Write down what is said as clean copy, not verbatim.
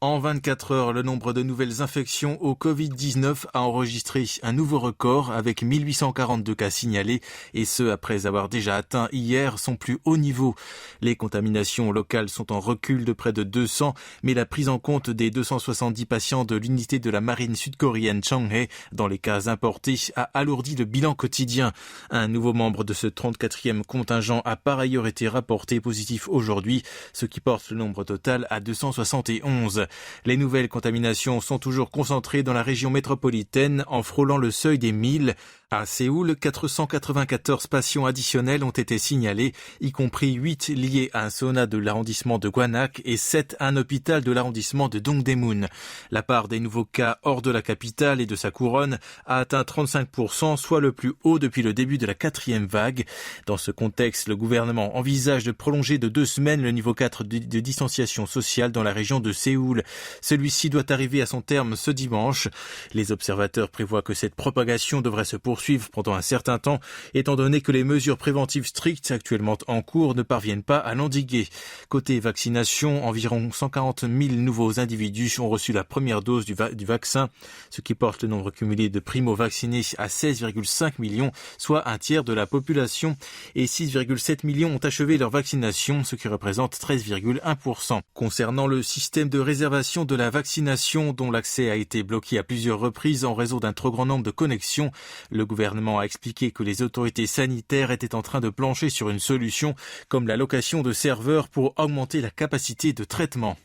En 24 heures, le nombre de nouvelles infections au Covid-19 a enregistré un nouveau record avec 1842 cas signalés et ce après avoir déjà atteint hier son plus haut niveau. Les contaminations locales sont en recul de près de 200, mais la prise en compte des 270 patients de l'unité de la marine sud-coréenne Changhae dans les cas importés a alourdi le bilan quotidien. Un nouveau membre de ce 34e contingent a par ailleurs été rapporté positif aujourd'hui, ce qui porte le nombre total à 271. Les nouvelles contaminations sont toujours concentrées dans la région métropolitaine en frôlant le seuil des 1000. À Séoul, 494 patients additionnels ont été signalés, y compris 8 liés à un sauna de l'arrondissement de Gwanak et 7 à un hôpital de l'arrondissement de Dongdaemun. La part des nouveaux cas hors de la capitale et de sa couronne a atteint 35%, soit le plus haut depuis le début de la 4e vague. Dans ce contexte, le gouvernement envisage de prolonger de 2 semaines le niveau 4 de distanciation sociale dans la région de Séoul. Celui-ci doit arriver à son terme ce dimanche. Les observateurs prévoient que cette propagation devrait se poursuivre pendant un certain temps, étant donné que les mesures préventives strictes actuellement en cours ne parviennent pas à l'endiguer. Côté vaccination, environ 140 000 nouveaux individus ont reçu la première dose du vaccin, ce qui porte le nombre cumulé de primo-vaccinés à 16,5 millions, soit un tiers de la population, et 6,7 millions ont achevé leur vaccination, ce qui représente 13,1%. Concernant le système de réservation de la vaccination, dont l'accès a été bloqué à plusieurs reprises en raison d'un trop grand nombre de connexions, le gouvernement a expliqué que les autorités sanitaires étaient en train de plancher sur une solution comme la location de serveurs pour augmenter la capacité de traitement.